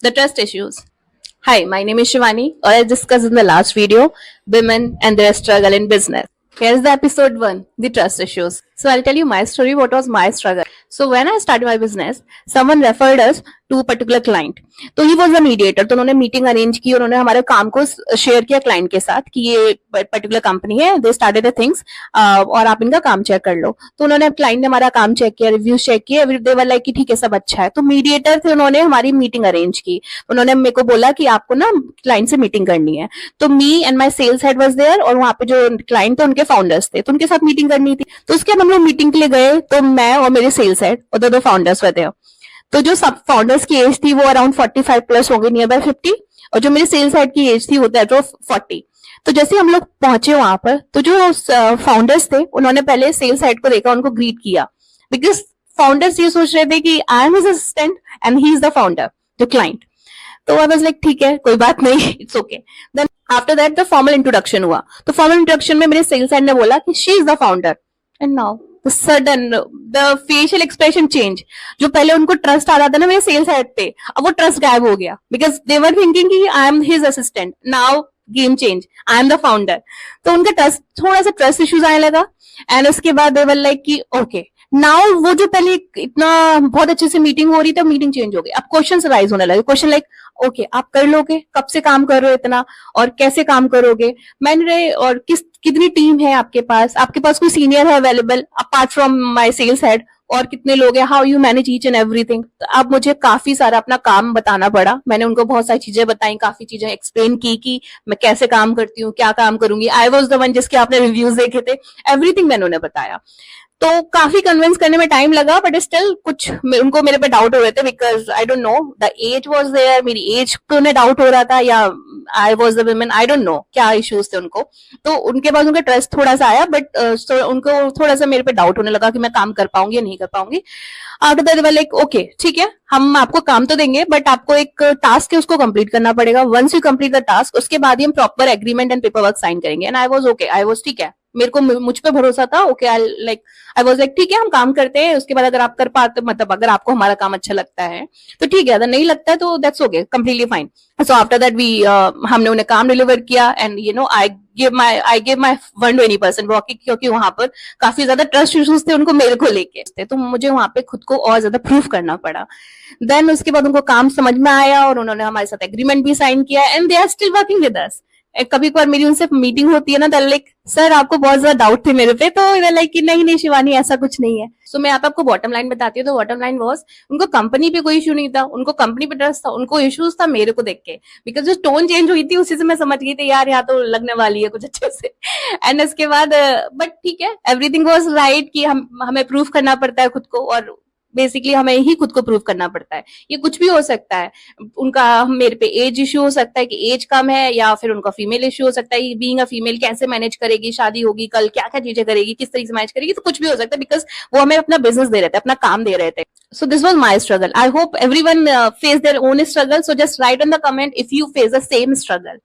The trust issues. Hi, my name is Shivani, or as discussed in the last video, women and their struggle in business. Here's the episode 1, the trust issues. So I'll tell you my story, what was my struggle. So when I started my business, someone referred us to a particular client. तो he was the mediator, तो उन्होंने meeting arrange की, उन्होंने हमारे काम को share किया client के साथ कि ये पर्टिकुलर कंपनी है, दे स्टार्टेड थिंग्स और आप इनका काम चेक कर लो. तो उन्होंने क्लाइंट ने हमारा काम चेक किया, रिव्यूज चेक किए, दे वर लाइक कि ठीक है सब अच्छा है. तो मीडिएटर थे, उन्होंने हमारी मीटिंग अरेंज की. उन्होंने मेरे को बोला कि आपको ना क्लाइंट से मीटिंग करनी है. तो me and my sales head was there और वहां पे जो क्लाइंट थे उनके फाउंडर्स थे, तो उनके साथ मीटिंग करनी थी. तो उसके बाद हम लोग मीटिंग के लिए गए, तो मैं और मेरे सेल्स हेड और दो फाउंडर्स थे. तो जो सब फाउंडर्स की एज थी वो अराउंड 45 प्लस होगी, नियर बाय 50, और जो मेरे सेल्स हेड की एज थी वो तो 40. तो जैसे हम लोग पहुंचे वहां पर, तो जो फाउंडर्स थे उन्होंने पहले सेल्स हेड को देखा, उनको ग्रीट किया, बिकॉज फाउंडर्स ये सोच रहे थे कि I am his assistant and he is the founder, the client. तो आई वाज लाइक ठीक है, कोई बात नहीं, it's okay. Then after that the formal introduction हुआ. तो फॉर्मल इंट्रोडक्शन में मेरे सेल्स हेड ने बोला कि she is the founder. And now the sudden the facial expression change. जो पहले उनको ट्रस्ट आ रहा था ना मेरे सेल्स हेड पे, अब वो ट्रस्ट गायब हो गया, बिकॉज दे वर थिंकिंग कि I am his assistant. Now game change, I am the founder. तो उनका ट्रस्ट, थोड़ा सा ट्रस्ट इश्यूज आने लगा. एंड उसके बाद दे वर लाइक कि ओके नाउ वो जो पहले इतना बहुत अच्छे से मीटिंग हो रही थी, मीटिंग चेंज हो गई. अब क्वेश्चन राइज होने लगे. क्वेश्चन लाइक ओके आप कर लोगे, कब से काम कर रहे हो इतना, और कैसे काम करोगे, मैंने और कितनी टीम है आपके पास कोई सीनियर है available apart from my sales head, और कितने लोग हैं, how you manage each and everything. तो अब मुझे काफी सारा अपना काम बताना पड़ा. मैंने उनको बहुत सारी चीजें बताई, काफी चीजें एक्सप्लेन की कि मैं कैसे काम करती हूँ, क्या काम करूंगी. आई वॉज द वन जिसके आपने रिव्यूज देखे थे, एवरीथिंग मैंने उन्हें बताया. तो काफी कन्विंस करने में टाइम लगा, बट स्टिल कुछ उनको मेरे पे डाउट हो रहे थे, because I don't know the age was there. मेरी एज को उन्हें डाउट हो रहा था, या I was the women, I don't know क्या इश्यूज थे उनको. तो उनके बाद उनका ट्रस्ट थोड़ा सा आया, बट उनको थोड़ा सा मेरे पे डाउट होने लगा कि मैं काम कर पाऊंगी या नहीं कर पाऊंगी. आफ्टर दैट वाले लाइक ओके ठीक है, हम आपको काम तो देंगे, बट आपको एक टास्क है उसको कंप्लीट करना पड़ेगा. Once you complete the task, उसके बाद ही हम proper agreement and paper work sign करेंगे. And I was okay, I was ठीक है, मेरे को मुझ पे भरोसा था. ओके आई वाज लाइक ठीक है हम काम करते हैं, उसके बाद अगर आप कर पाते, मतलब अगर आपको हमारा काम अच्छा लगता है तो ठीक है, अगर नहीं लगता है तो that's okay, completely fine. So after that we हमने उन्हें काम डिलीवर किया. And you know I give my 120% working, क्योंकि वहां पर काफी ज्यादा ट्रस्ट इश्यूज थे उनको मेरे को लेके, तो मुझे वहां पे खुद को और ज्यादा प्रूफ करना पड़ा. देन उसके बाद उनको काम समझ में आया और उन्होंने हमारे साथ एग्रीमेंट भी साइन किया, and they are still working with us. कभी कभार मेरी उनसे मीटिंग होती है ना, तो लाइक सर आपको बहुत ज्यादा डाउट थे मेरे पे, तो लाइक कि नहीं शिवानी ऐसा कुछ नहीं है. सो मैं आपको बॉटम लाइन बताती हूँ. तो बॉटम लाइन वाज, उनको कंपनी पे कोई इशू नहीं था, उनको कंपनी पे ट्रस्ट था, उनको इश्यूज था मेरे को देख के, बिकॉज जो टोन चेंज हुई थी उसी से मैं समझ गई थी यार यहाँ तो लगने वाली है कुछ अच्छे से. एंड उसके बाद बट ठीक है, एवरीथिंग वाज राइट कि हमें प्रूफ करना पड़ता है खुद को, और बेसिकली हमें ही खुद को प्रूव करना पड़ता है. ये कुछ भी हो सकता है, उनका मेरे पे एज इश्यू हो सकता है कि एज कम है, या फिर उनका फीमेल इश्यू हो सकता है, बीइंग अ फीमेल कैसे मैनेज करेगी, शादी होगी कल, क्या क्या चीजें करेगी, किस तरीके से मैनेज करेगी. तो कुछ भी हो सकता है, बिकॉज वो हमें अपना बिजनेस दे रहे थे, अपना काम दे रहे थे. So this was my struggle. I hope everyone face their own struggle. So just write in the comment if you face the same struggle.